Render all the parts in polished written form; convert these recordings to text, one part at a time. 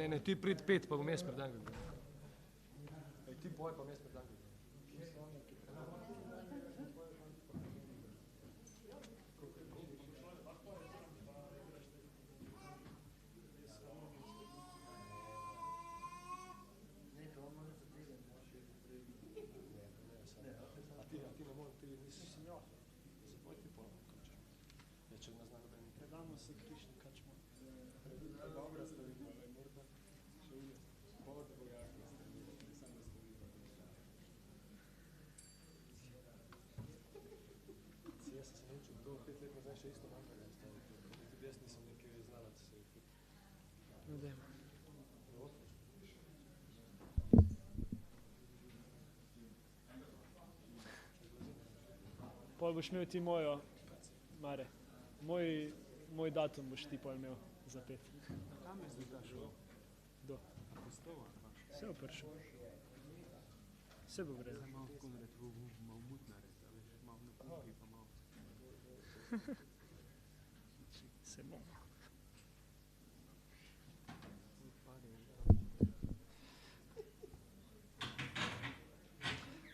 Ne, ti prid 5, pa bom jaz predangal. Ti poj, pa bom jaz predangal. A ti ne moreš, ti nisi senjor. Zapoj ti poj, ja, če ne zna noben. Predamo se Krišni, kačmo. Dobra stavitev, ne morda. Še uje. Bog bojaki stavitev, ne samo stavitev. Jaz sem se naučil, to 5 let nazaj še isto manjka stavitev. Tudi jaz nisem nekaj znalac. No, dajmo. Pol boš imel ti mojo, Mare, moj datum boš ti pol imel za 5. Kam je zdaj ta šel? Do. Vse bo prišel. Vse bo vredno. Zdaj malo tako narediti, malo mut narediti, a veš, malo na kupi, pa malo. Se bomo.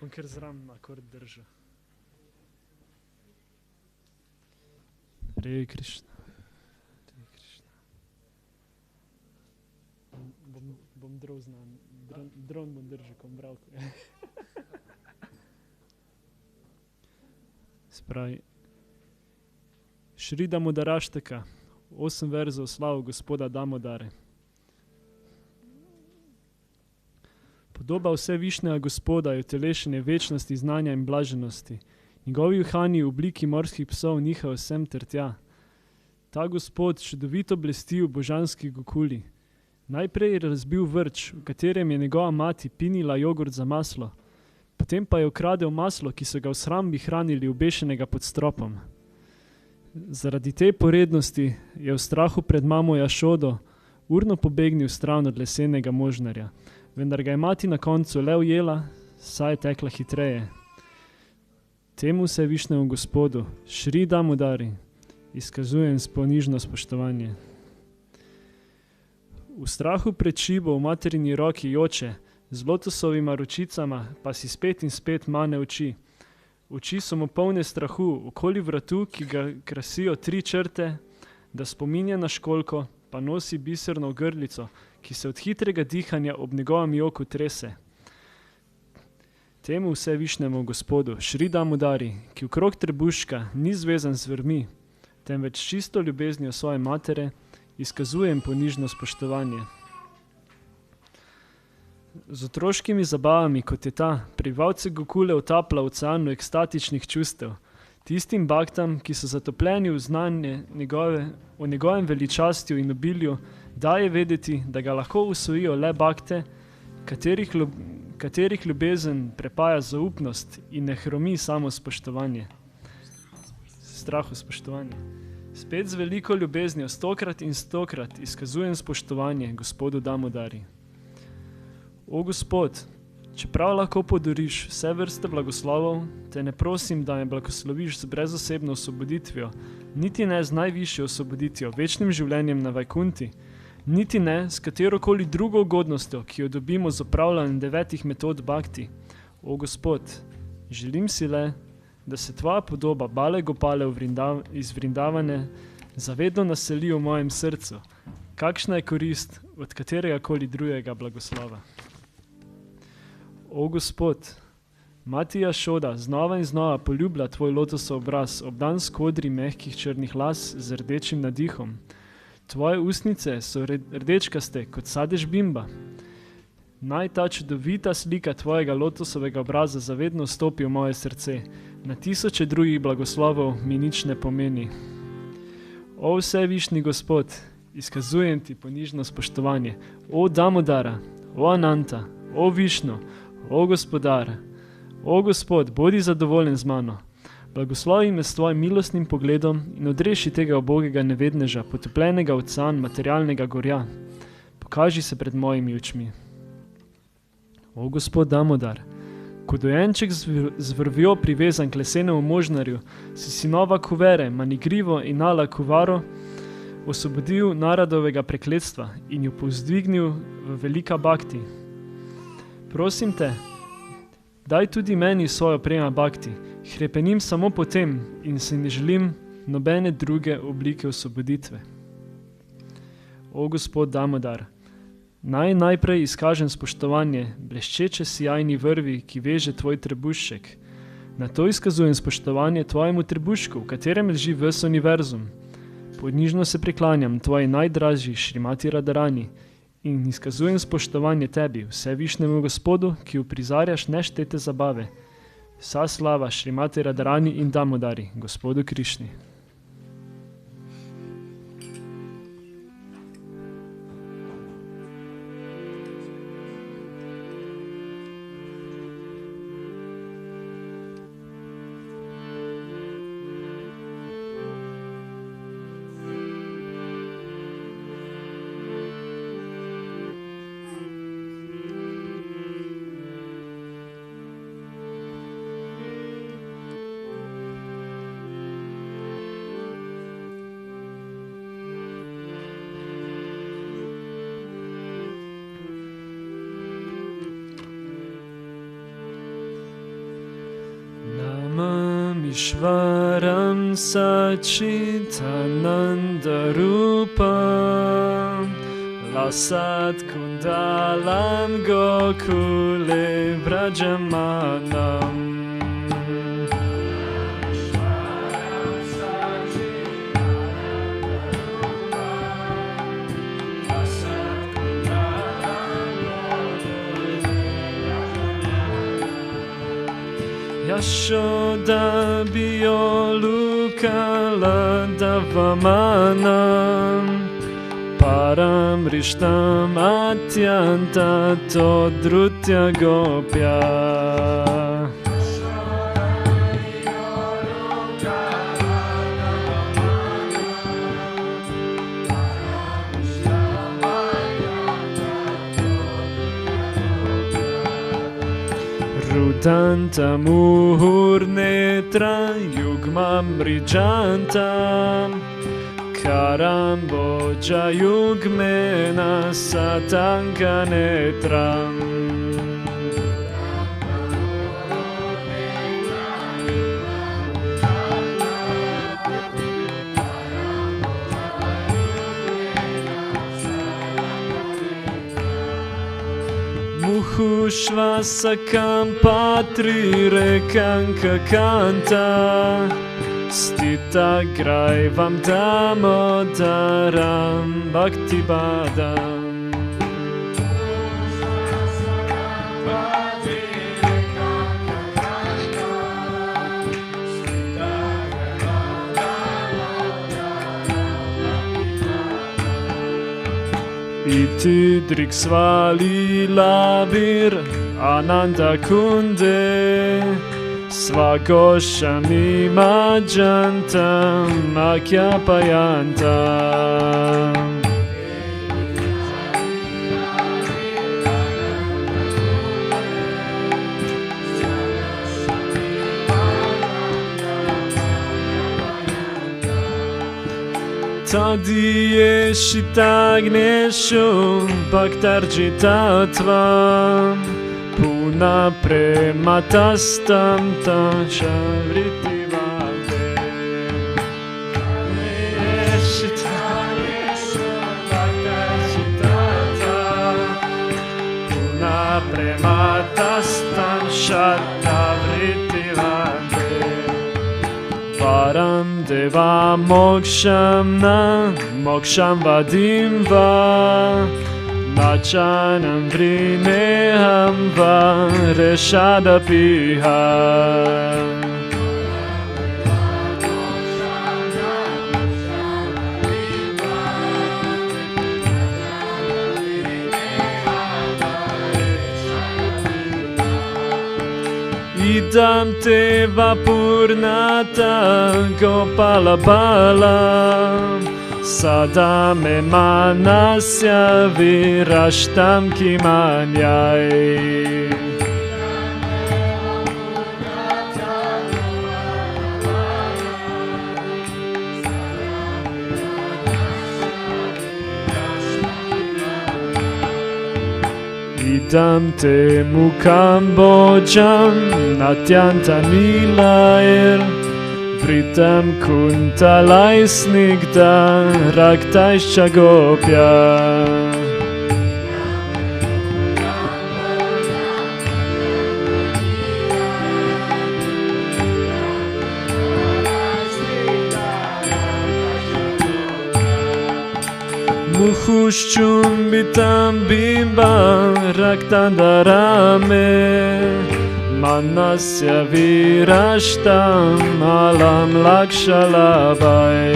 On kar zram akord drža. Hare Krišna. Hare Krišna. Bom drov znan. Dron bom držal, kom bravko. Spravi. Šri Damodaraštaka. 8 verzov slavu gospoda Damodare. Podoba vse višnjega gospoda je utelešenje večnosti, znanja in blaženosti. Njegovi uhani v obliki morskih psov nihajo sem ter tja. Ta gospod čudovito blesti v božanski gokuli. Najprej je razbil vrč, v katerem je njegova mati pinila jogurt za maslo. Potem pa je ukradel maslo, ki so ga v shrambi hranili obešenega pod stropom. Zaradi te porednosti je v strahu pred mamo Jašodo urno pobegnil stran od lesenega možnarja. Vendar ga je mati na koncu le ujela, saj je tekla hitreje. Temu se višnemu gospodu, Šri Damodari, izkazujem ponižno spoštovanje. V strahu pred šibo v materini roki joče, z lotosovima ročicama pa si spet in spet mane oči. Oči so mu polne strahu, okoli vratu, ki ga krasijo 3 črte, da spominja na školjko, pa nosi biserno grlico, ki se od hitrega dihanja ob njegovem joku trese. Temu vse višnemu gospodu, Šri Damodari, ki okrog trebuška ni zvezan z vrmi, temveč čisto ljubeznijo svoje matere, izkazujem ponižno spoštovanje. Z otroškimi zabavami, kot je ta, prebivalce Gokule utapla v oceanu ekstatičnih čustev, tistim bhaktam, ki so zatopljeni v znanje o njegovem veličastju in obilju, daje vedeti, da ga lahko usvojijo le bhakte, katerih ljubezen prepaja zaupnost in ne hromi samo spoštovanje. Strahu spoštovanje. Spet z veliko ljubeznijo 100krat in 100krat izkazujem spoštovanje gospodu Damodari. O Gospod, čeprav lahko podariš vse vrste blagoslovov, te ne prosim, da me blagosloviš z brezosebno osvoboditvijo, niti ne z najvišjo osvoboditvijo, večnim življenjem na Vajkunti, niti ne s katerokoli drugo ugodnostjo, ki jo dobimo z opravljanjem 9 metod bhakti. O Gospod, želim si le, da se tvoja podoba Bale Gopale iz Vrindavane zavedno naseli v mojem srcu. Kakšna je korist od katerega koli drugega blagoslova? O Gospod, mati Jašoda znova in znova poljublja tvoj lotosov obraz, obdan s kodri mehkih črnih las z rdečim nadihom. Tvoje usnice so rdečkaste kot sadež bimba. Naj ta čudovita slika tvojega lotosovega obraza zavedno stopi v moje srce. Na tisoče drugih blagoslovov mi nič ne pomeni. O vsevišnji Gospod, izkazujem ti ponižno spoštovanje. O Damodara, o Ananta, o Višnu, o Gospodar, o Gospod, bodi zadovoljen z mano. Blagoslovi me s tvojim milostnim pogledom in odreši tega ubogega nevedneža, potopljenega v ocean materialnega gorja. Pokaži se pred mojimi očmi. O Gospod Damodar, kot dojenček z vrvjo privezan k lesenemu možnarju, si sinova Kuvere, Manigrivo in Nala Kuvaro osvobodil narodovega prekletstva in jo povzdignil v velika bhakti. Prosim te, daj tudi meni svojo prema bhakti, hrepenim samo po tem in se ne želim nobene druge oblike osvoboditve. O Gospod Damodar, najprej izkažem spoštovanje bleščeče sijajni vrvi, ki veže tvoj trebušček. Nato izkazujem spoštovanje tvojemu trebušku, v katerem leži ves univerzum. Podnižno se priklanjam tvoji najdražji Šrimati Radharani in izkazujem spoštovanje tebi, vsevišnjemu Gospodu, ki uprizarjaš neštete zabave. Vsa slava Šrimati Radharani in Damodari, Gospodu Krišni. Ishvaram Sachitanandarupam Lasat Kundalam Gokule Vrajamanam Yashoda Biyolukala Davamanam Param Rishtam Atyanta Todrutya Gopya Rudanta Muhurnetra Yugmam Rijanta Karamboja Yugmena Satanka Netram Muhushvasakam patri rekanka kanta Stita graivam damodaram bhakti-badam Iti driksvali labir ananda kunde Svagoshami majantam akyapayantam Tadiyeshitagneshu bhaktarjitatvam Puna prematastam tashavriti vade Tadiyeshitagneshu bhaktarjitatvam Puna prematastam tashavriti vade Param deva moksham na moksham vadim va Machanam vrineham va reshadapiha Idam te vapurnata Gopala bala Sada me manasya virashtam kimanyai. Idam te mukam bojam natyanta nilair Vritam kuntalai snigda raktaischa gopya. Muhushchumbitam bimba raktandarame Manasya virashtam alam lakshalabai.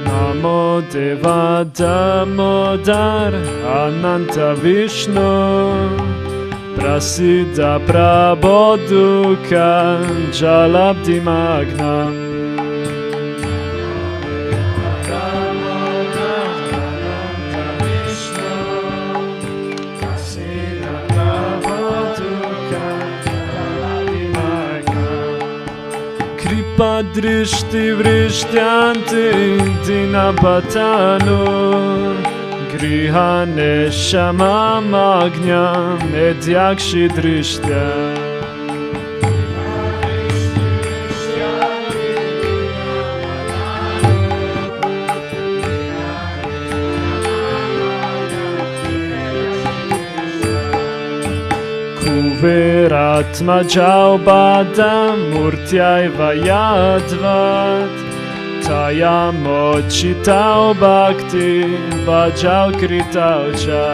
Namo Deva Damodar Ananta Vishnu Prasiddha Prabodhuka Jalabdi Magnam. Padrishti vrishtyanti dinapatano Grihane shamamagnyam edyakshi drishtya. Kuveratma jaubadam murtyai vayadvat Tayamo chitao bhakti vajau kritau cha.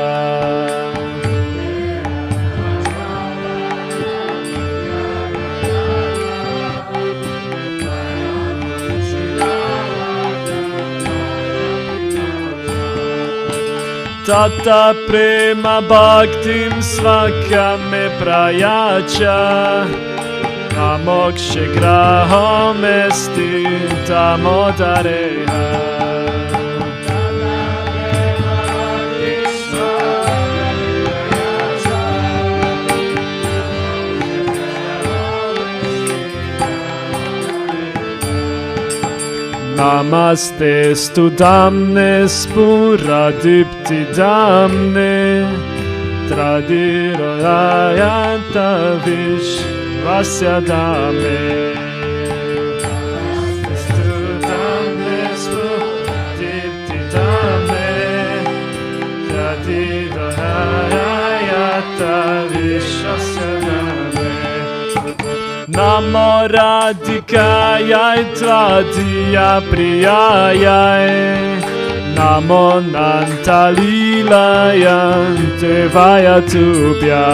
Tata prema bhaktim svakame prayacha Namokshe graham esti tamodareha. Namaste stu damne spuradipti damne Tradiro ayanta vish vasya dame. Stu damne spuradipti damne Tradiro ayanta vish vasya dame. Namo radhikayai tvadiya priyayai Namo nantalilaya devaya tubhya.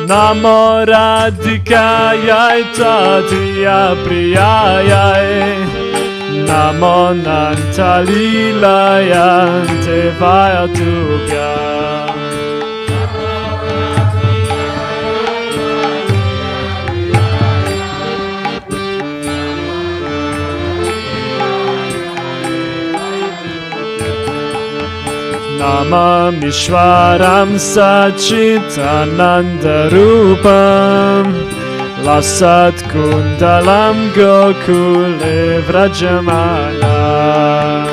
Namo radhikayai tvadiya priyayai Namo nantalilaya devaya tubhya. Namamishwaram Sachitanandarupam Lasat kundalam gokule vrajamanam.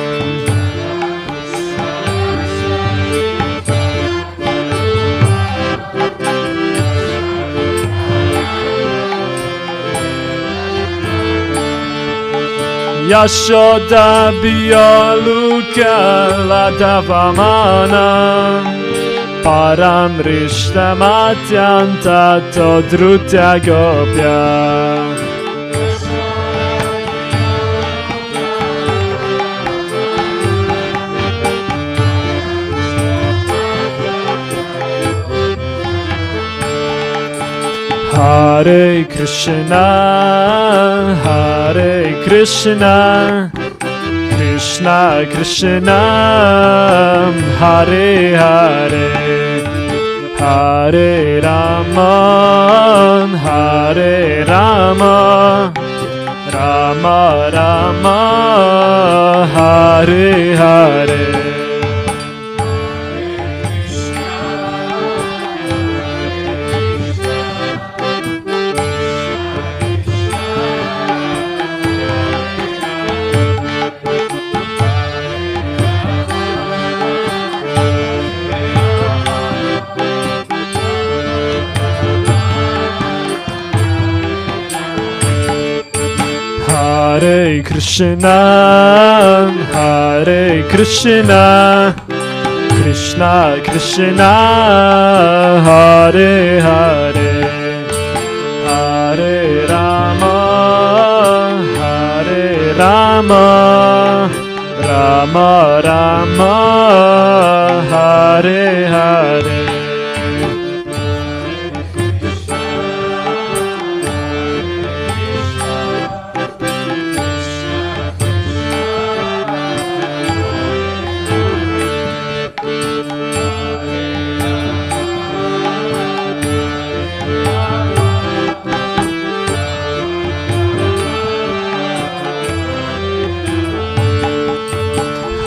Yashoda biyaluka ladavamanam Param rishtamatyanta todrutya gopya. Hare Krishna, Hare Krishna, Krishna Krishna, Hare Hare, Hare Rama, Hare Rama, Rama Rama, Hare Hare. Hare Krishna, Hare Krishna, Krishna Krishna, Hare Hare, Hare Rama, Hare Rama, Rama Rama, Hare Hare.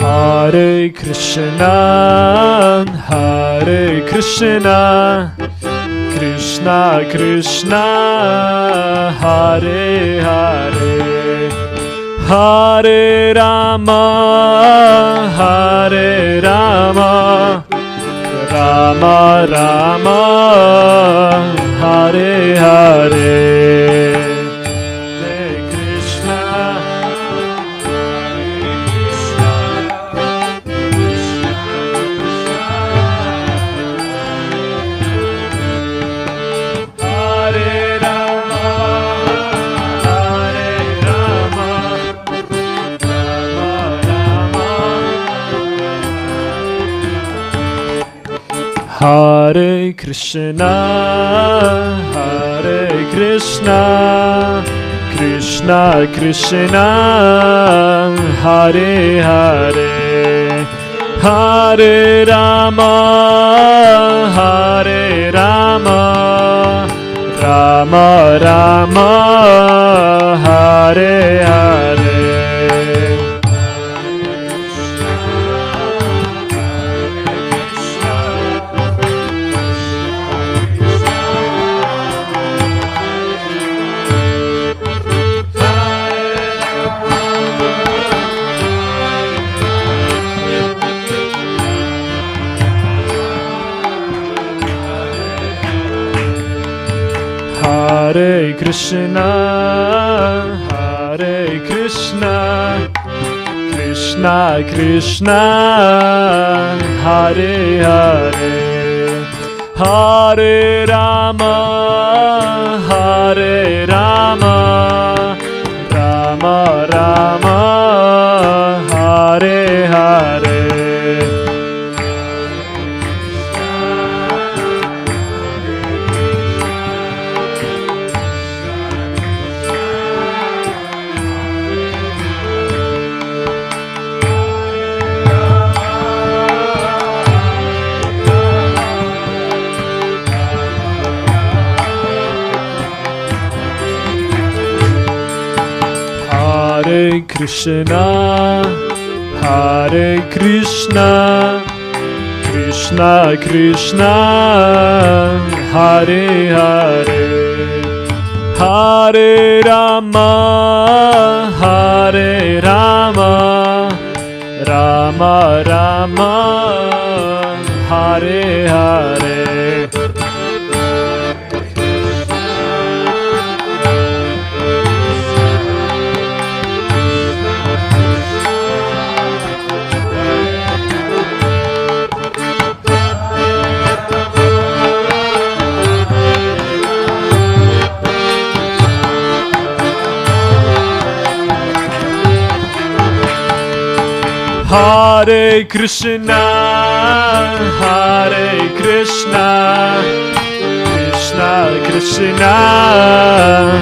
Hare Krishna, Hare Krishna, Krishna Krishna, Hare Hare, Hare Rama, Hare Rama, Rama Rama, Hare Hare. Hare Krishna, Hare Krishna, Krishna Krishna, Hare Hare, Hare Rama, Hare Rama, Rama Rama, Hare Hare. Hare Krishna, Hare Krishna, Krishna Krishna, Hare Hare, Hare Rama, Hare Rama, Rama Rama, Hare Hare. Hare Krishna, Hare Krishna, Krishna Krishna, Hare Hare, Hare Rama, Hare Rama, Rama Rama, Hare Hare. Hare Krishna, Hare Krishna, Krishna Krishna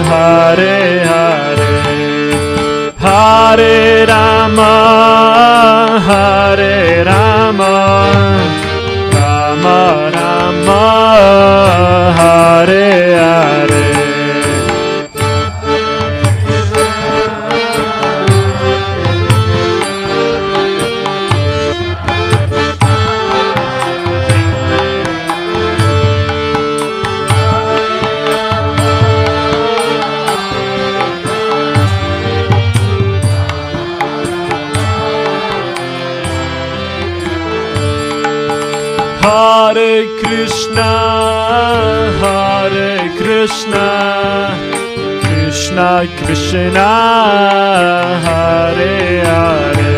Hare Hare Hare Rama Hare Rama Rama Rama Hare Hare Hare Krishna, Hare Krishna, Krishna Krishna, Hare Hare,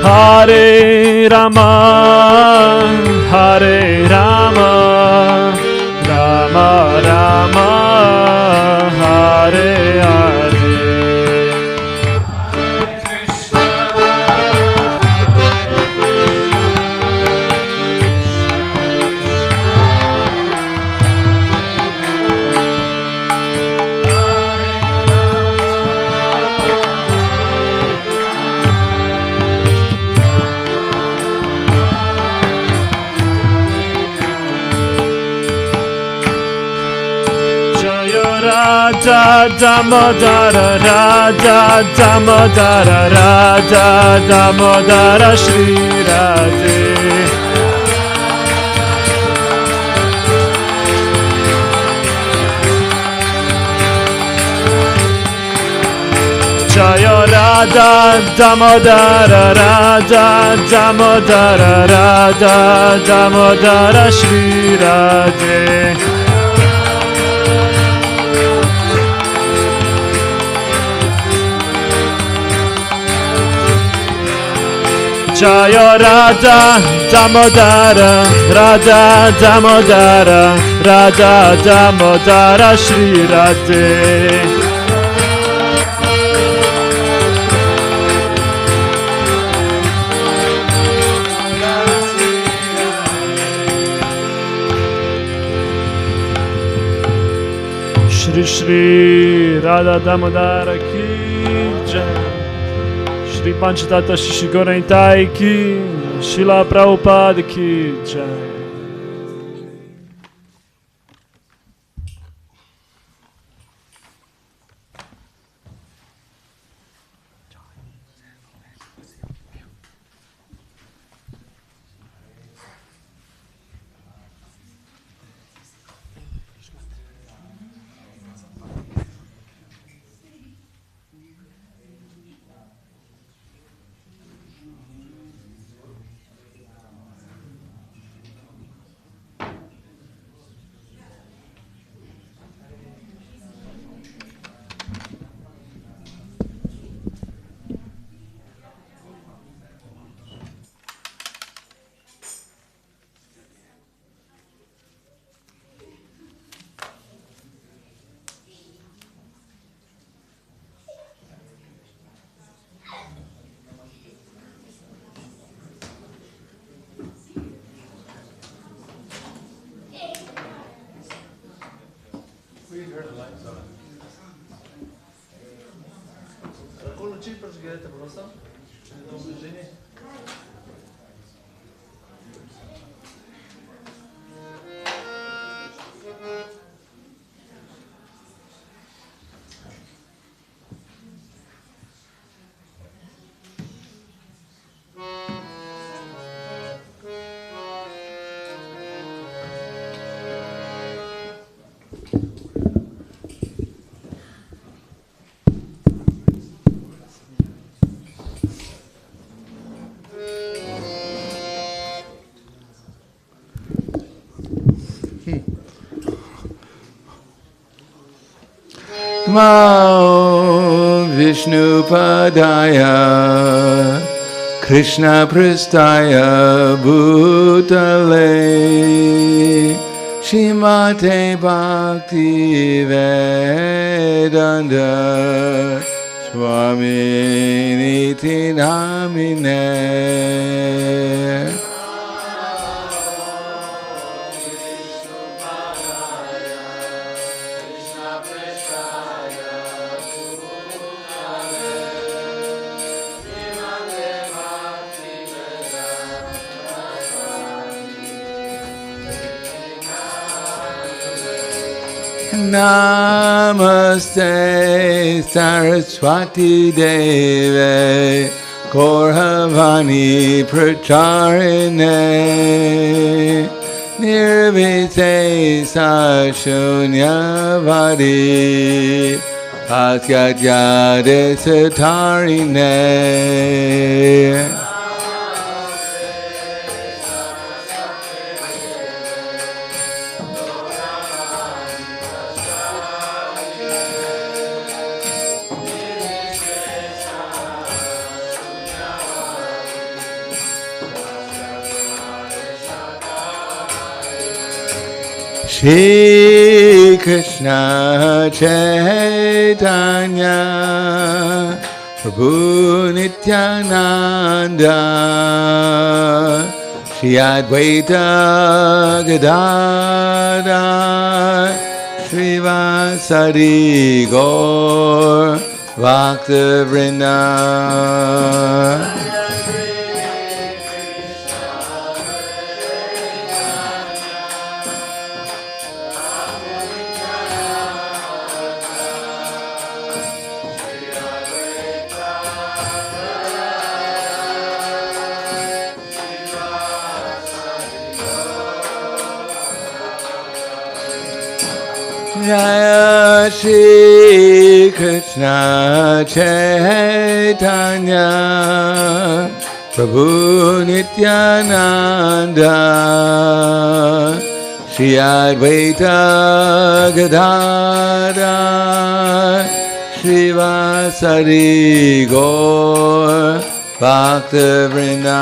Hare Rama, Hare Rama, Rama Rama, Hare Hare. Radha Damodara Radha Damodara Radha Damodara Shri Radhe Jaya Radha Damodara Radha Damodara Radha Damodara Shri Radhe Jaya Radha Damodara Radha Damodara Radha Damodara Shri Radhe Shri Shri Radha Damodara Ki Jai Shri Panchatattva Shri Goraintai Ki Srila Prabhupada Ki Jai. Namo Vishnu Padaya Krishna Pristaya Bhutale Shimate Bhakti Vedanta Swami Niti Namine Namaste Saraswati Deve Gaurhavani Pracharine Nirvitesa Shunyavadi Patyadyade Satarine. Shri Krishna Chaitanya Prabhu Nityananda Shri Advaita Gadadhar Srivasadi Gaur Bhakta-vrinda. Jaya Shri Krishna Chaitanya Prabhu Nityananda Shri Advaita Gadadhar Srivasadi Gaur Bhakta-vrinda.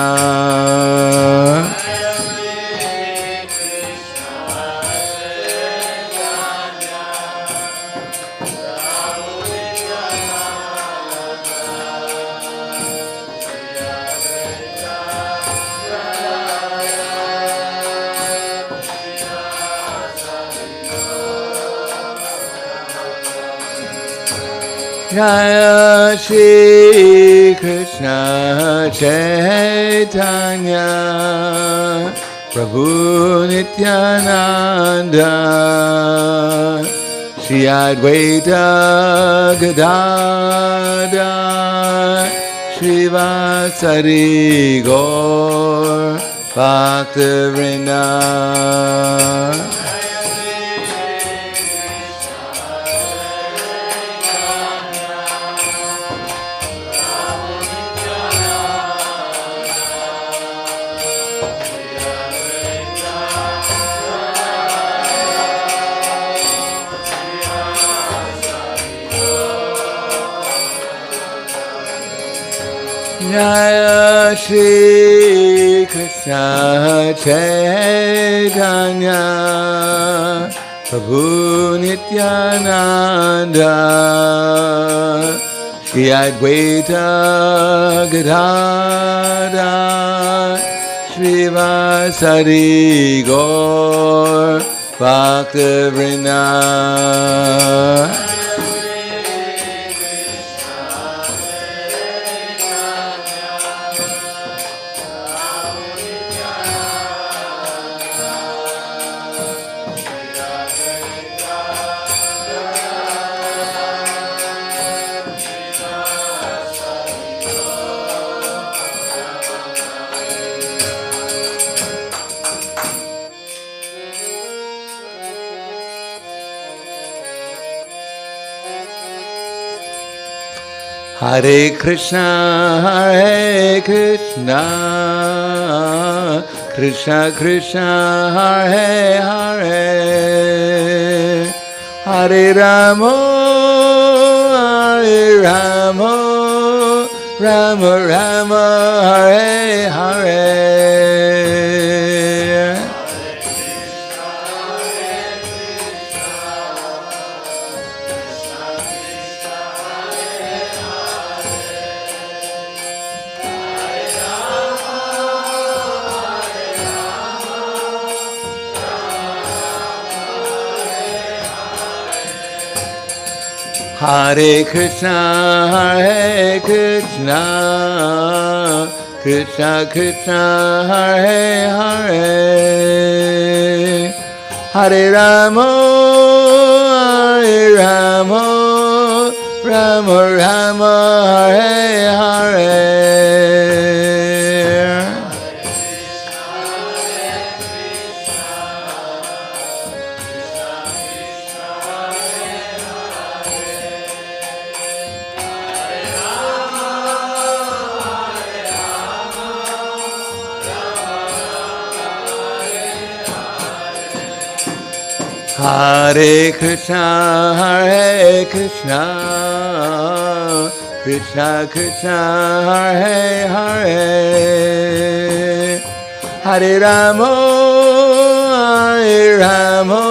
Jaya Shri Krishna Chaitanya Prabhu Nityananda Shri Advaita Gadadhar Srivasadi Gaur Bhakta-vrinda. Jaya Shri Krishna Chaitanya Prabhu Nityananda Shri Advaita Gadadhar Srivasadi Gaur Bhakta-vrinda. Hare Krishna, Hare Krishna, Krishna Krishna, Hare Hare, Hare Rama, Hare Rama, Rama Rama, Hare Hare. Hare Krishna, Hare Krishna, Krishna Krishna, Hare Hare, Hare Rama, Rama, Rama Rama, Hare Hare. Hare Krishna, Hare Krishna, Krishna Krishna, Hare Hare, Hare Rama, Hare Rama,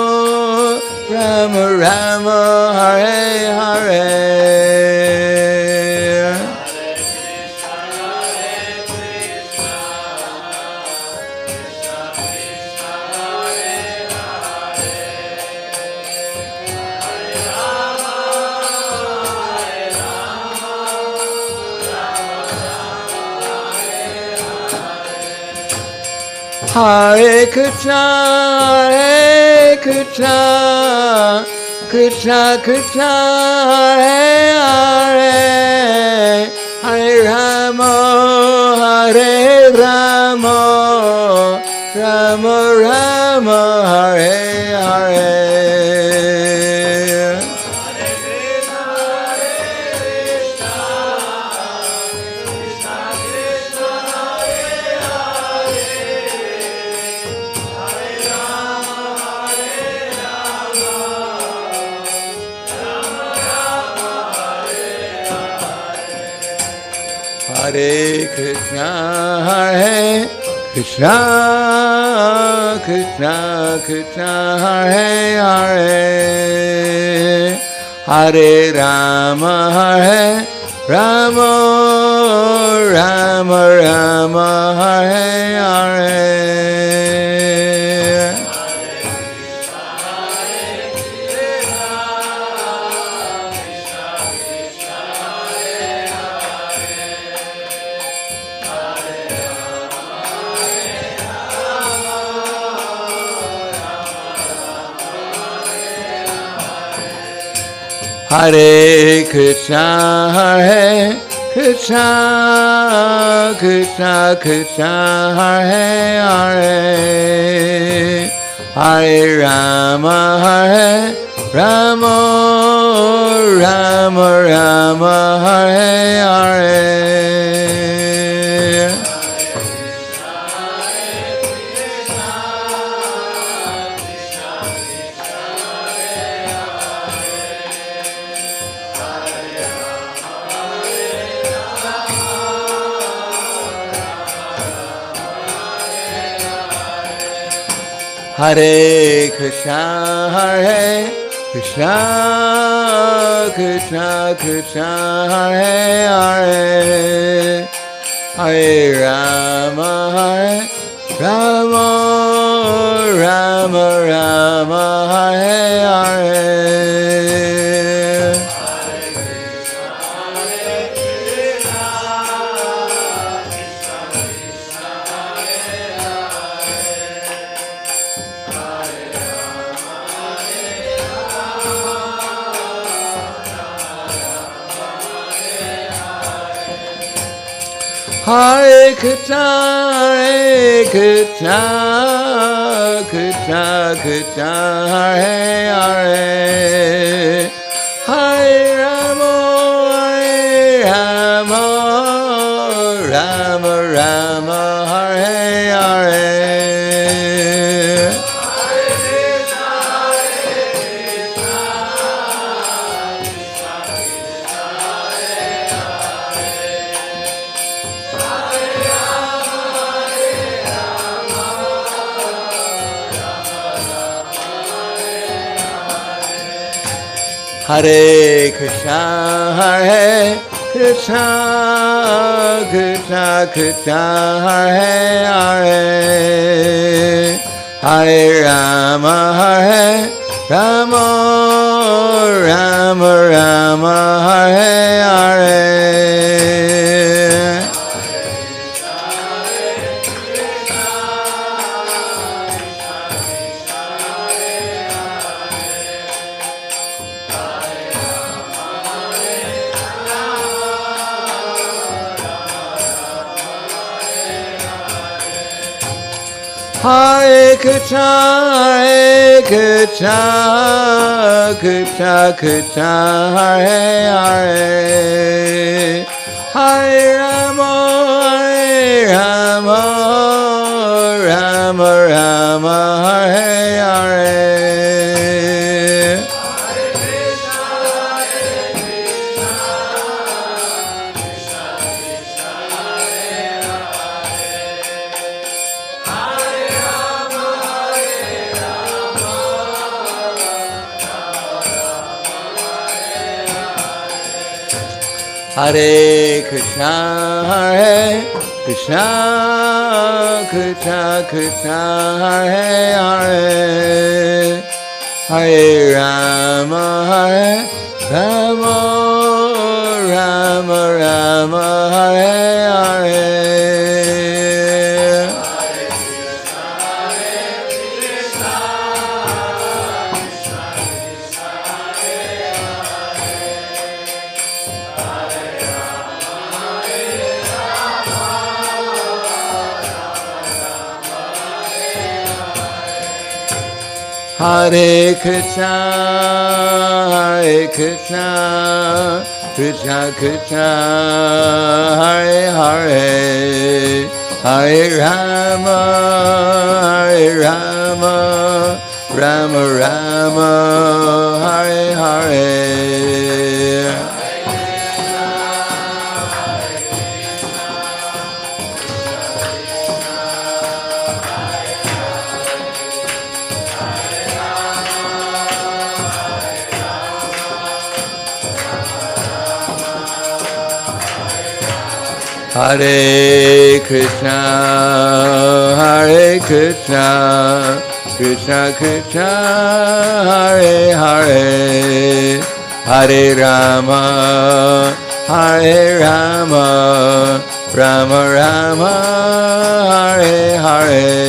Rama Rama, Hare Hare. Hare Krishna, Hare Krishna, Krishna Krishna, Hare Hare, Hare Rama, Hare Rama, Rama Rama, Hare Hare. Hare Krishna, Hare Krishna, Krishna Krishna, Hare Hare, Hare Rama, Hare Rama, Rama Rama, Hare Hare. Hare Krishna, Hare Krishna, Krishna Krishna, Hare Hare, Hare Rama, Hare Rama, Rama Rama, Hare Hare. Hare Krishna, Hare Krishna, Krishna Krishna, Hare Hare, Hare Rama, Hare Rama, Rama Rama, Hare Hare. Hare Krishna, Hare Krishna, Krishna Krishna, Hare Hare, Hare Rama, Hare Rama, Rama Rama, Hare Hare. Hare Krishna, Hare Krishna, Krishna Krishna, Hare Hare, Hare Rama, Hare Rama, Rama Rama, Hare Hare. Hare Krishna, Hare Krishna, Krishna Krishna, Hare Hare, Hare-rama, Hare-rama, Rama Rama, Hare-Hare. Hare Krishna, Hare Krishna, Krishna Krishna, Hare Hare, Hare-rama, Hare-rama, Rama Rama, Hare-Hare. Hare Krishna, Hare Krishna, Krishna Krishna, Hare Hare, Hare-rama, Hare-rama, Rama Rama, Hare Hare. Hare Krishna, Hare Krishna, Krishna Krishna, Hare Hare, Hare-rama, Hare-rama, Rama Rama, Hare Hare.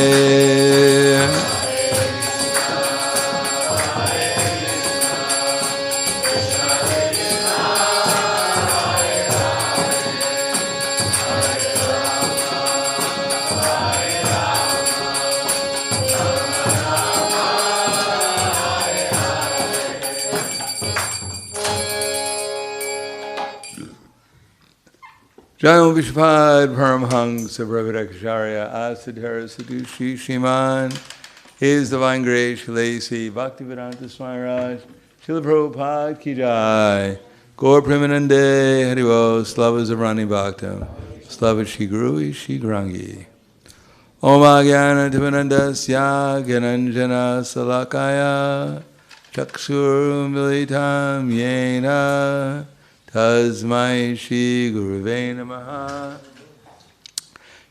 Jayam Vishpad Paramhansa Brahmadakacharya Asadhara Sadushi Shiman, His Divine Grace Shalasi Bhaktivedanta Swami Raj Srila Prabhupada Ki Jai Gaur Premanande Haribo Slava Zabrani Bhaktam Slava Shri Guru Shri Grangi Om Agyana Tivanandasya Gyananjana Salakaya Chakshur Militam Yena Tasmai Shri Guruve Namaha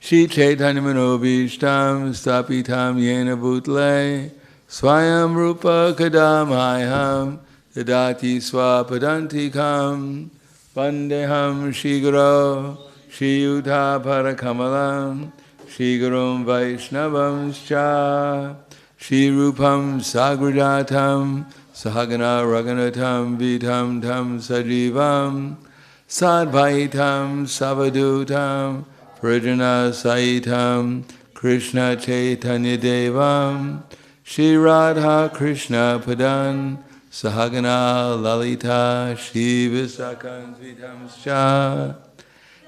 Shri Chaitanya Manobhishtam Stapitam Yena Bhutle Swayam Rupa Kadamaham Dadati Swapadantikam Vandeham Shri Guru Shri Yudha Parakamalam Shri Gurum Vaishnavam Scha Shri Rupam Sagrajatam Sahagana Raghunatam Vitam Tam Sajivam Sadvaitam Savadutam Prijana Saitam Krishna Chaitanya Devam Shri Radha Krishna Padan Sahagana Lalita Shri Visakan Vitam Scha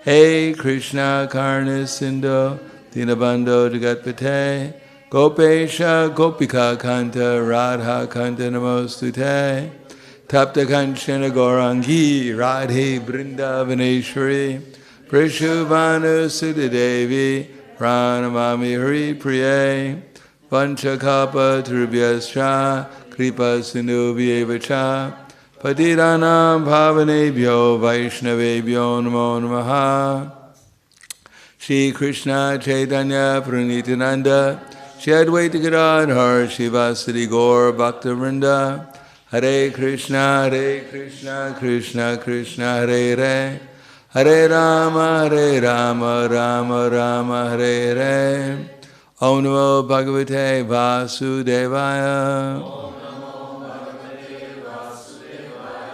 Hey Krishna Karna Sindhu Dinabandho Jagatpate Gopesha Gopika Kanta Radha Kanta Namostute Tapta Kanchana Gaurangi Radhe Vrindavaneshwari Prishubhanu Sudhadevi Pranamami Hari Priye Vanchakapa Trubhyascha Kripa Sindhubhyevacha Patiranam Bhavanebhyo Vaishnavebhyo Namo Namaha Shri Krishna Chaitanya Pranitananda Shri Advaita Gadadhar Shivasati Gaur Bhaktivinoda Hare Krishna Krishna Krishna Hare Hare Hare Rama Rama Rama Hare Hare Om Namo Bhagavate Vasudevaya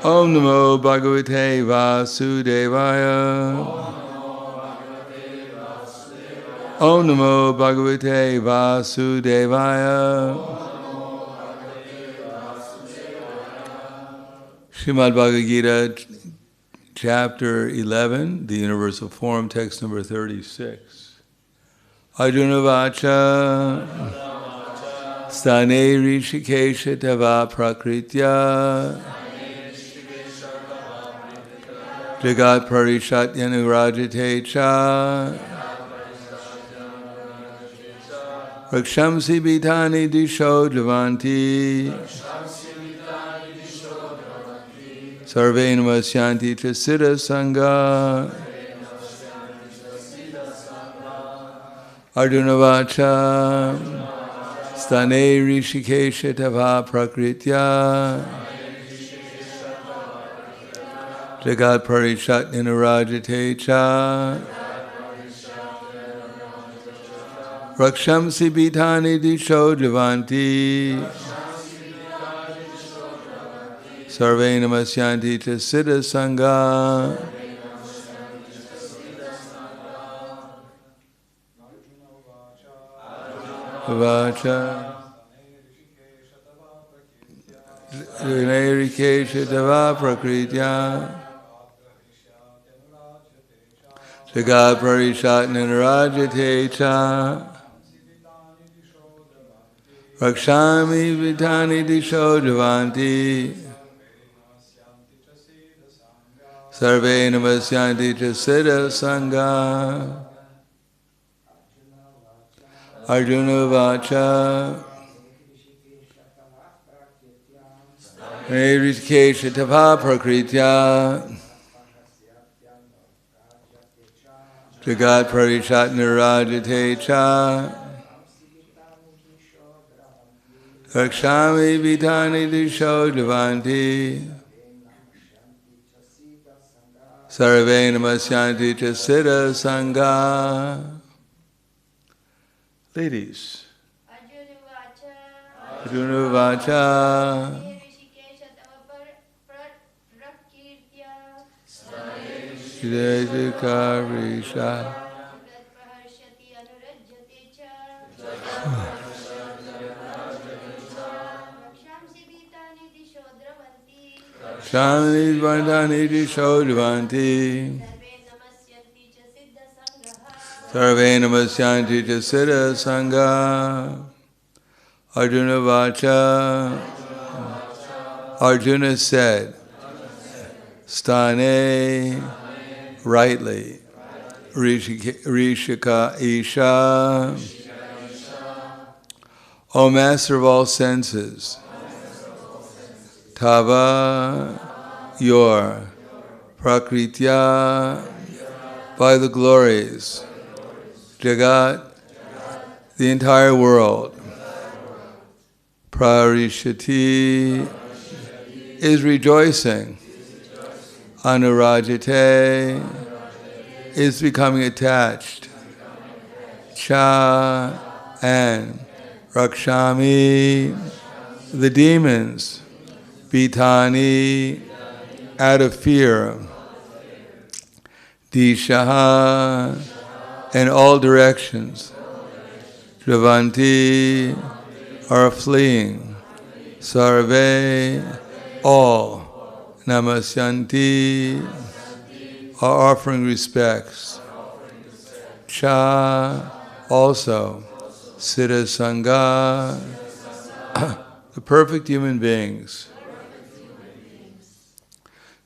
Om Namo Bhagavate Vasudevaya Om Namo Bhagavate Vasudevaya. Srimad Bhagavad Gita, chapter 11, the universal form, text number 36. Arjuna Vacha Stane Rishikesha Tava Prakritya Jagat Parishat Yanurajate Cha Rakshamsi Bitani Disho Javanti Sarve Namasyanti Chasita Sangha Arjuna Vacha Stane Rishikesha Tava Prakritya Jagat Parishat Ninarajate Cha Rakshamsi Bitani Disho Javanti Sarve Namasyanti Chasita Sangha Vacha Rikesha Tava Prakritya Jagat Parishat Ninarajate Cha Rakshami Vitani Disho Javanti Sarve Namasyanti Chasita Sangha Arjuna Vacha Rishikesha Tava Prakritya Jagat Parishat Nirajate Cha Rakshami Vitani Disho Javanti Sarve Namasyanti Chasita Sangha. Ladies. Arjuna Vacha Jayaka Risha Shamini Vandani Disho Javanti Sarve Namasyanti Chasita Sangha Arjuna Vacha Arjuna said Stane rightly Rishika Isha O Master of all senses Tava your Prakritya by the glories Jagat the entire world Parishati is rejoicing Anurajate is becoming attached Cha and Rakshami the demons Bitani out of fear Dishaha in all directions Javanti are fleeing Sarve all Namasyanti are offering respects Cha also Siddha Sangha the perfect human beings.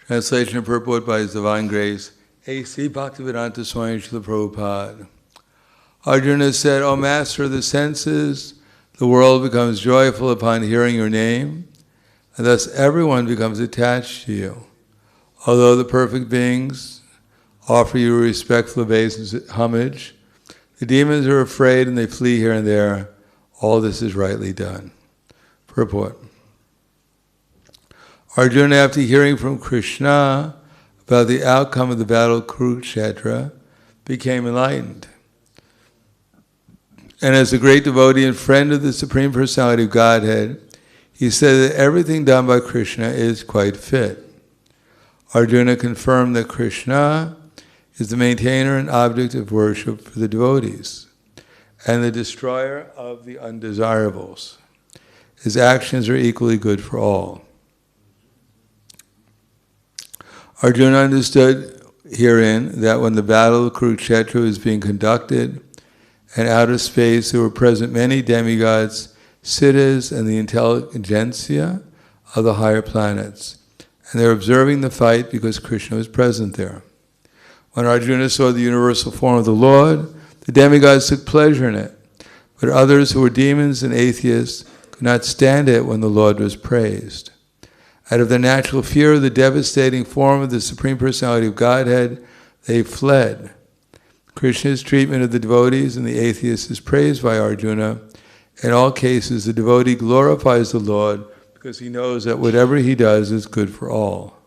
Translation and purport by His Divine Grace, A.C. Bhaktivedanta Swami Srila Prabhupada. Arjuna said, O Master of the senses, the world becomes joyful upon hearing your name, and thus everyone becomes attached to you. Although the perfect beings offer you respectful obeisance and homage, the demons are afraid and they flee here and there. All this is rightly done. Purport. Arjuna, after hearing from Krishna about the outcome of the battle of Kurukshetra, became enlightened. And as a great devotee and friend of the Supreme Personality of Godhead, he said that everything done by Krishna is quite fit. Arjuna confirmed that Krishna is the maintainer and object of worship for the devotees. and the destroyer of the undesirables. His actions are equally good for all. Arjuna understood herein that when the battle of Kurukshetra was being conducted, and out of space there were present many demigods, siddhas, and the intelligentsia of the higher planets. And they were observing the fight because Krishna was present there. When Arjuna saw the universal form of the Lord, the demigods took pleasure in it. But others who were demons and atheists could not stand it when the Lord was praised. Out of their natural fear of the devastating form of the Supreme Personality of Godhead, they fled. Krishna's treatment of the devotees and the atheists is praised by Arjuna. In all cases, the devotee glorifies the Lord because he knows that whatever he does is good for all.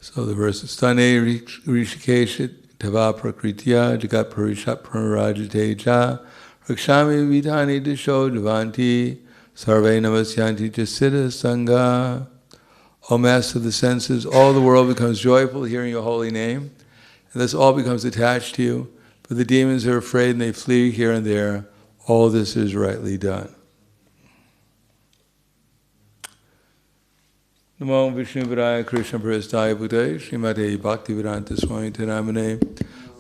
So the verse is Stane Rishikesha Tava Prakritya Jagat Parishat Pranarajate Ja Rakshami Vidhani Disho Devanti Sarve Namasyanti Jasita Sangha. O Master of the senses, all the world becomes joyful hearing your holy name, and thus all becomes attached to you. For the demons are afraid and they flee here and there. All this is rightly done. Namo Vishnu Viraya Krishna Prasthaya Bhutaya Srimate Bhakti-vedanta Swami Namane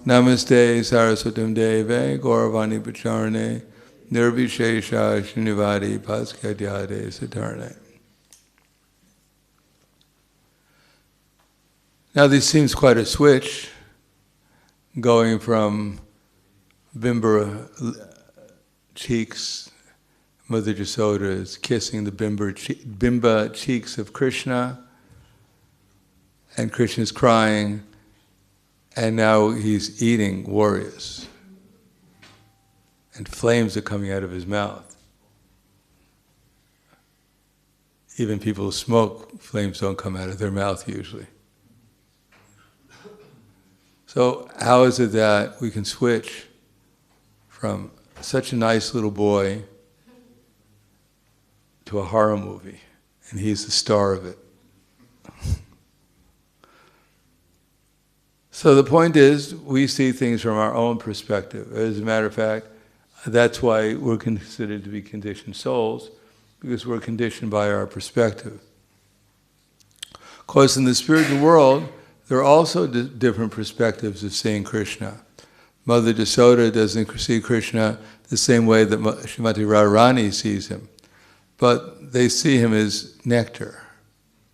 Namaste Saraswatam Deve Gauravani Pacharane Nirvishesha Srinivadi Paskadyade Satarne. Now this seems quite a switch, going from Bimba cheeks, Mother Jasoda is kissing the Bimba cheeks of Krishna, and Krishna's crying, and now he's eating warriors, and flames are coming out of his mouth. Even people who smoke, flames don't come out of their mouth usually. So how is it that we can switch from such a nice little boy to a horror movie, and he's the star of it? So the point is, we see things from our own perspective. As a matter of fact, that's why we're considered to be conditioned souls, because we're conditioned by our perspective. Of course, in the spiritual world, there are also different perspectives of seeing Krishna. Mother Jasoda doesn't see Krishna the same way that Srimati Radharani sees him, but they see him as nectar.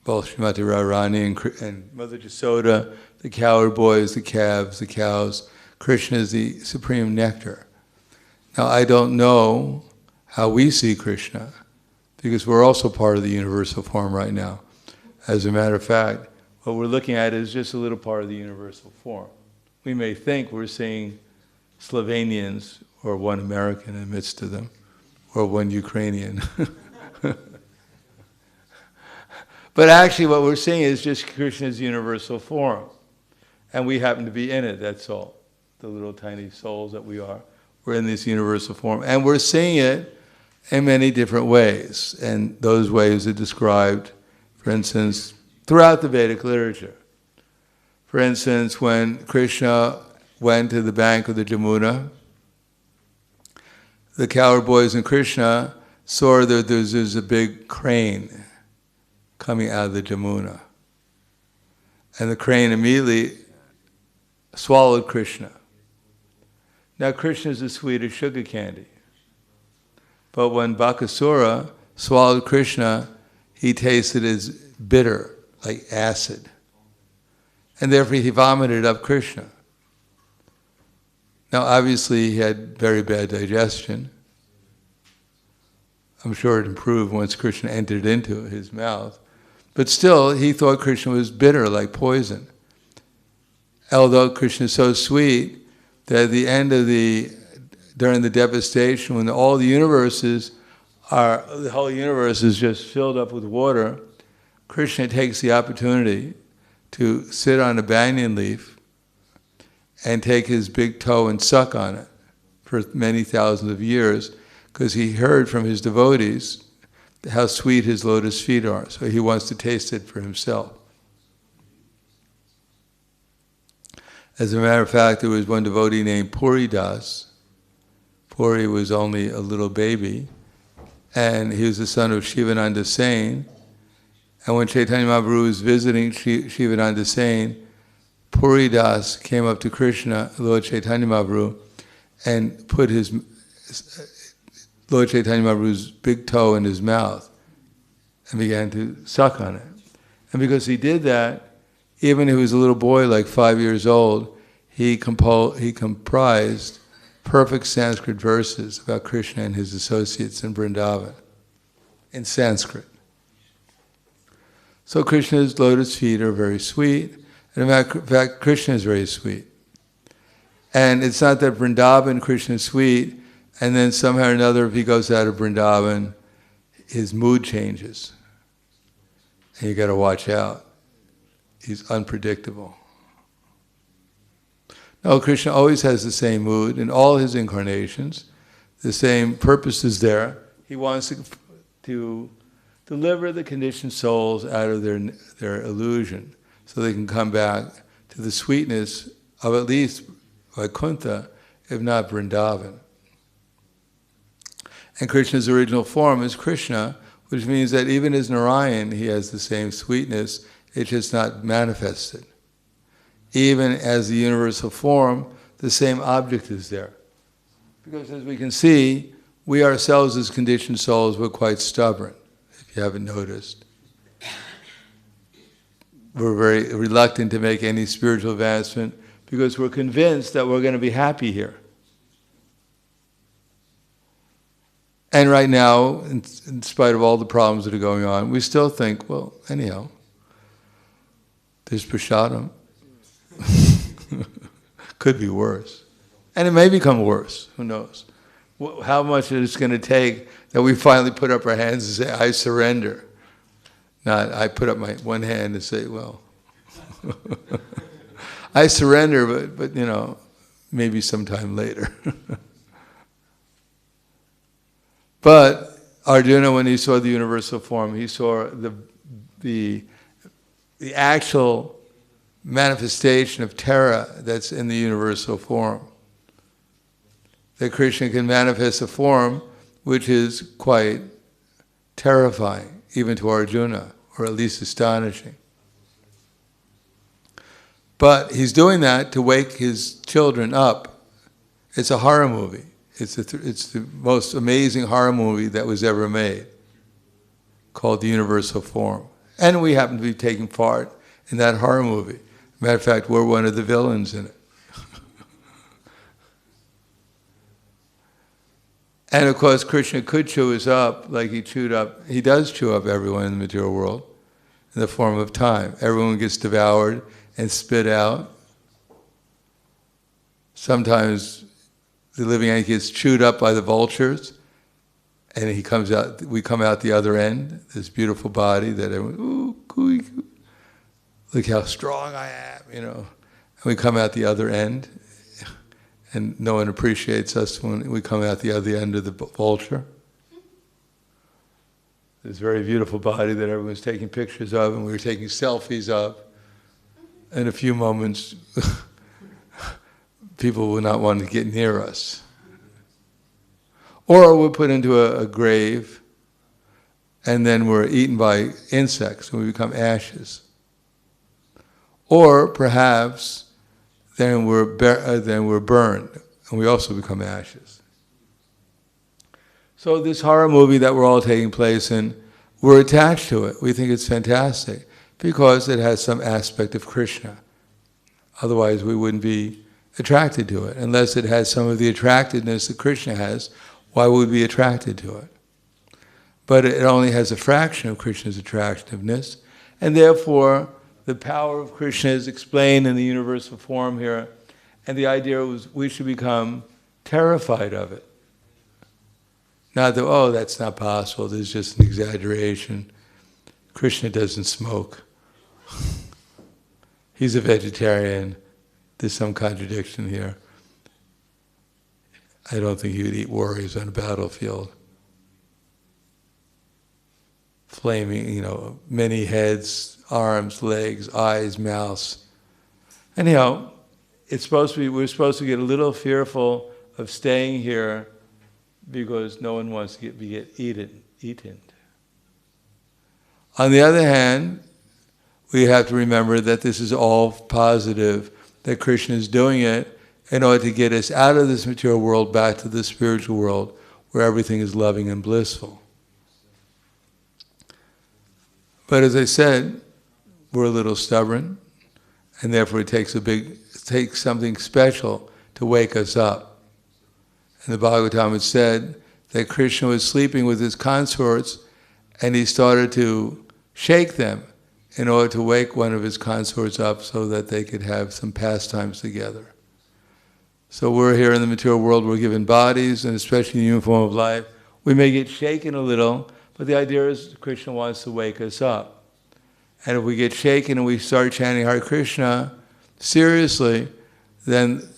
Both Srimati Radharani and Mother Jasoda, the cowherd boys, the calves, the cows. Krishna is the supreme nectar. Now, I don't know how we see Krishna, because we're also part of the universal form right now. As a matter of fact, what we're looking at is just a little part of the universal form. We may think we're seeing Slovenians or one American in the midst of them, or one Ukrainian. But actually what we're seeing is just Krishna's universal form. And we happen to be in it, that's all. The little tiny souls that we are. We're in this universal form. And we're seeing it in many different ways. And those ways are described, for instance, throughout the Vedic literature. For instance, when Krishna went to the bank of the Jamuna, the cowherd boys and Krishna saw that there's a big crane coming out of the Jamuna. And the crane immediately swallowed Krishna. Now Krishna is as sweet as sugar candy. But when Bakasura swallowed Krishna, he tasted as bitter, like acid. And therefore he vomited up Krishna. Now obviously he had very bad digestion. I'm sure it improved once Krishna entered into his mouth. But still, he thought Krishna was bitter, like poison. Although Krishna is so sweet that at the end of during the devastation, when the whole universe is just filled up with water, Krishna takes the opportunity to sit on a banyan leaf and take his big toe and suck on it for many thousands of years, because he heard from his devotees how sweet his lotus feet are. So he wants to taste it for himself. As a matter of fact, there was one devotee named Puri Das. Puri was only a little baby, and he was the son of Shivananda Sain. And when Chaitanya Mahaprabhu was visiting Shivananda Sain, Puri Das came up to Krishna, Lord Chaitanya Mahaprabhu, and put his Lord Chaitanya Mahaprabhu's big toe in his mouth and began to suck on it. And because he did that, even when he was a little boy, like 5 years old, he comprised perfect Sanskrit verses about Krishna and his associates in Vrindavan, in Sanskrit. So Krishna's lotus feet are very sweet. And in fact, Krishna is very sweet. And it's not that Vrindavan, Krishna is sweet, and then somehow or another, if he goes out of Vrindavan, his mood changes. And you got to watch out. He's unpredictable. No, Krishna always has the same mood in all his incarnations. The same purpose is there. He wants to deliver the conditioned souls out of their illusion so they can come back to the sweetness of at least Vaikuntha, if not Vrindavan. And Krishna's original form is Krishna, which means that even as Narayan, he has the same sweetness, it's just not manifested. Even as the universal form, the same object is there. Because as we can see, we ourselves as conditioned souls were quite stubborn, if you haven't noticed. We're very reluctant to make any spiritual advancement because we're convinced that we're going to be happy here. And right now, in spite of all the problems that are going on, we still think, well, anyhow, there's prasadam. Could be worse. And it may become worse, who knows? How much it's going to take that we finally put up our hands and say, I surrender. Not, I put up my one hand and say, well, I surrender, but you know, maybe sometime later. But Arjuna, when he saw the universal form, he saw the actual manifestation of terror that's in the universal form. That Krishna can manifest a form which is quite terrifying, even to Arjuna, or at least astonishing. But he's doing that to wake his children up. It's a horror movie. It's the most amazing horror movie that was ever made, called The Universal Form. And we happen to be taking part in that horror movie. Matter of fact, we're one of the villains in it. And of course, Krishna could chew us up like he does chew up everyone in the material world in the form of time. Everyone gets devoured and spit out. Sometimes the living entity gets chewed up by the vultures, and we come out the other end, this beautiful body that everyone, ooh, coo, coo. Look how strong I am, you know. And we come out the other end, and no one appreciates us when we come out the other end of the vulture. This very beautiful body that everyone's taking pictures of, and we were taking selfies of. In a few moments, people will not want to get near us. Or we're put into a grave, and then we're eaten by insects, and we become ashes. Or perhaps then we're burned, and we also become ashes. So this horror movie that we're all taking place in, we're attached to it. We think it's fantastic because it has some aspect of Krishna. Otherwise, we wouldn't be attracted to it. Unless it has some of the attractiveness that Krishna has, why would we be attracted to it? But it only has a fraction of Krishna's attractiveness, and therefore the power of Krishna is explained in the universal form here, and the idea was we should become terrified of it. Not that, oh, that's not possible, there's just an exaggeration. Krishna doesn't smoke. He's a vegetarian. There's some contradiction here. I don't think he would eat warriors on a battlefield. Flaming, many heads, arms, legs, eyes, mouths. Anyhow, we're supposed to get a little fearful of staying here because no one wants to get eaten. On the other hand, we have to remember that this is all positive, that Krishna is doing it in order to get us out of this material world back to the spiritual world where everything is loving and blissful. But as I said, we're a little stubborn, and therefore it takes something special to wake us up. And the Bhagavatam had said that Krishna was sleeping with his consorts, and he started to shake them in order to wake one of his consorts up so that they could have some pastimes together. So we're here in the material world, we're given bodies, and especially in the human form of life. We may get shaken a little, but the idea is Krishna wants to wake us up. And if we get shaken and we start chanting Hare Krishna seriously, then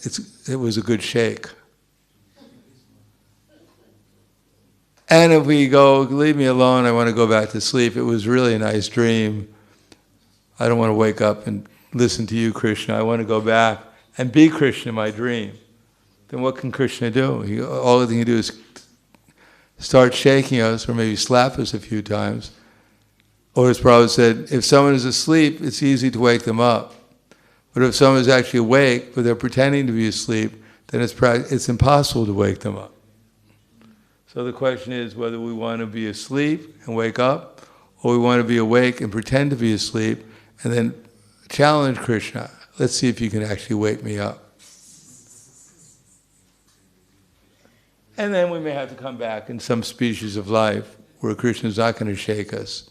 it was a good shake. And if we go, leave me alone, I want to go back to sleep, it was really a nice dream. I don't want to wake up and listen to you, Krishna. I want to go back and be Krishna in my dream. Then what can Krishna do? All he can do is start shaking us or maybe slap us a few times. Or as Prabhupada said, if someone is asleep, it's easy to wake them up. But if someone is actually awake, but they're pretending to be asleep, then it's impossible to wake them up. So the question is whether we want to be asleep and wake up, or we want to be awake and pretend to be asleep, and then challenge Krishna. Let's see if you can actually wake me up. And then we may have to come back in some species of life where Krishna's not going to shake us.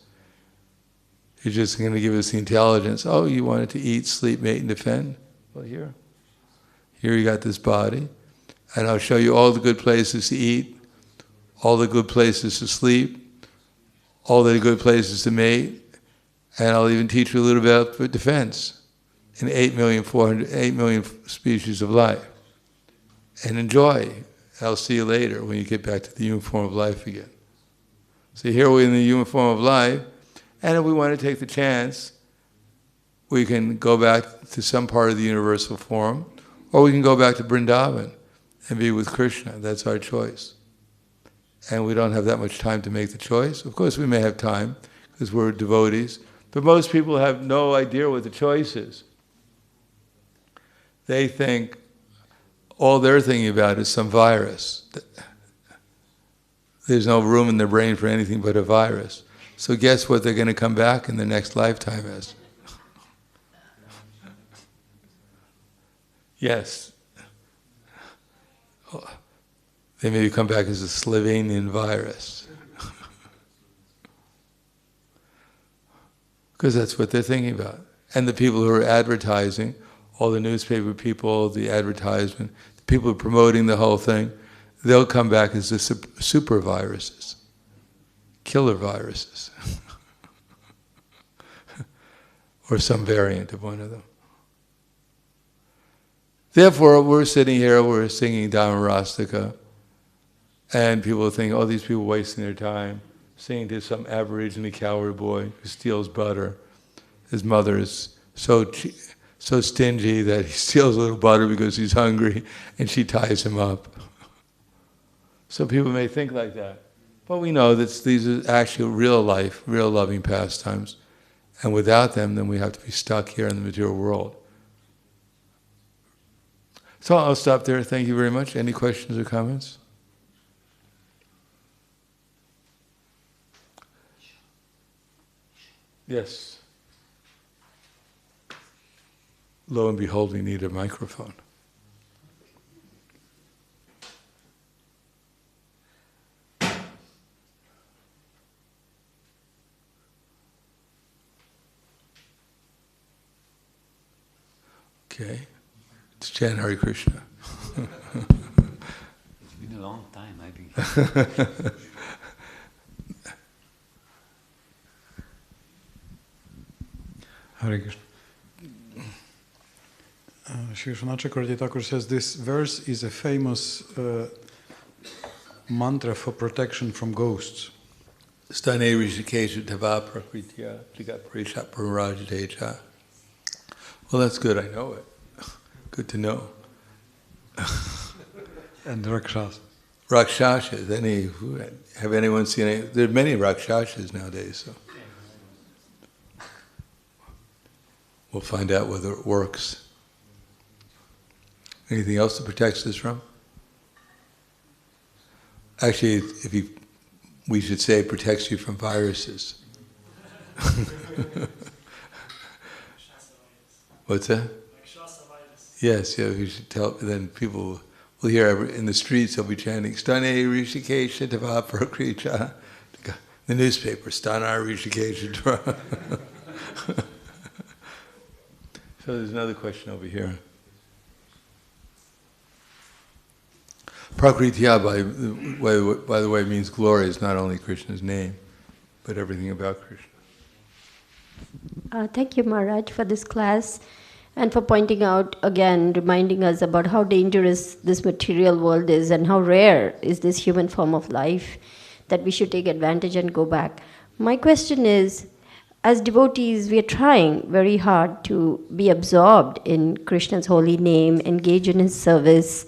He's just going to give us the intelligence. Oh, you wanted to eat, sleep, mate, and defend? Well, here you got this body, and I'll show you all the good places to eat, all the good places to sleep, all the good places to mate, and I'll even teach you a little bit about defense in 8 million species of life. And enjoy. I'll see you later when you get back to the human form of life again. So here we're in the human form of life, and if we want to take the chance, we can go back to some part of the universal form, or we can go back to Vrindavan and be with Krishna. That's our choice. And we don't have that much time to make the choice. Of course, we may have time, because we're devotees, but most people have no idea what the choice is. They think all they're thinking about is some virus. There's no room in their brain for anything but a virus. So guess what they're going to come back in the next lifetime as? Yes. They maybe come back as a Slovenian virus. Because that's what they're thinking about. And the people who are advertising, all the newspaper people, the advertisement, the people who are promoting the whole thing, they'll come back as the super viruses, killer viruses, or some variant of one of them. Therefore, we're sitting here, we're singing Dhammarastika, and people think, oh, these people are wasting their time singing to some Aboriginal cowboy boy who steals butter. His mother is so stingy that he steals a little butter because he's hungry, and she ties him up. So people may think like that. But we know that these are actually real life, real loving pastimes. And without them, then we have to be stuck here in the material world. So I'll stop there. Thank you very much. Any questions or comments? Yes. Lo and behold, we need a microphone. Okay. Let's chant Hare Krishna. It's been a long time, I think. Hare Krishna. Sri Chakravarti Thakur says this verse is a famous mantra for protection from ghosts. Stane Rishikesha Tava Prakritya Jigat Parishat Pararajadeja. Well, that's good, I know it. Good to know. And Rakshas. Rakshasas. Have anyone seen any? There are many Rakshasas nowadays, so we'll find out whether it works. Anything else that protects us from? Actually, we should say it protects you from viruses. What's that? Yes, yeah, we should tell, then people will hear in the streets, they'll be chanting, Stane Rishikesha Tava Prakricha. The newspaper, Stana Rishikesha Tava. So there's another question over here. Prakritya, by the way, means glory. It's not only Krishna's name, but everything about Krishna. Thank you, Maharaj, for this class and for pointing out again, reminding us about how dangerous this material world is and how rare is this human form of life, that we should take advantage and go back. My question is, as devotees, we are trying very hard to be absorbed in Krishna's holy name, engage in his service,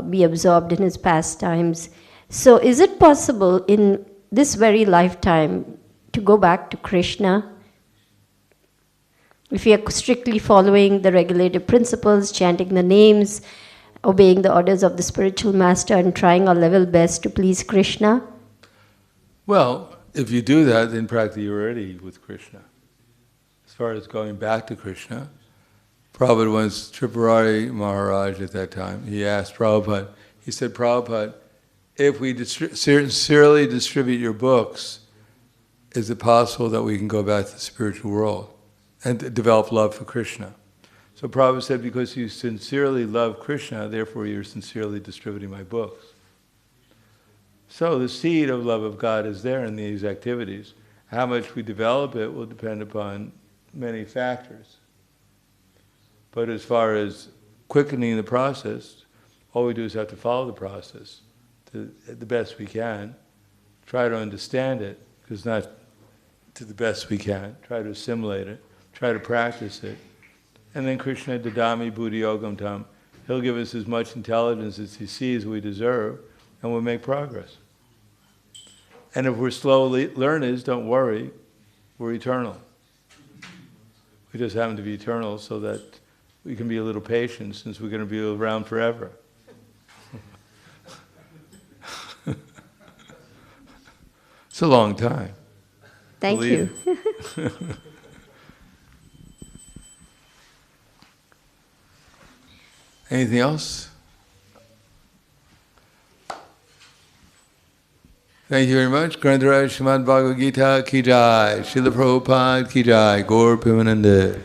be absorbed in his pastimes. So is it possible in this very lifetime to go back to Krishna? If we are strictly following the regulative principles, chanting the names, obeying the orders of the spiritual master and trying our level best to please Krishna? Well, if you do that, then practically you're already with Krishna. As far as going back to Krishna, Prabhupada once, Tripurari Maharaj at that time, he asked Prabhupada, he said, Prabhupada, if we sincerely distribute your books, is it possible that we can go back to the spiritual world and develop love for Krishna? So Prabhupada said, because you sincerely love Krishna, therefore you're sincerely distributing my books. So the seed of love of God is there in these activities. How much we develop it will depend upon many factors. But as far as quickening the process, all we do is have to follow the process the best we can, try to understand it, because not to the best we can, try to assimilate it, try to practice it. And then Krishna dadami buddhi yogam tam, he'll give us as much intelligence as he sees we deserve, and we'll make progress. And if we're slow learners, don't worry, we're eternal. We just happen to be eternal so that we can be a little patient, since we're going to be around forever. It's a long time. Thank you. Anything else? Thank you very much. Grantaraj Srimad Bhagavad Gita ki jai, Srila Prabhupada ki jai, Gaur Premanande.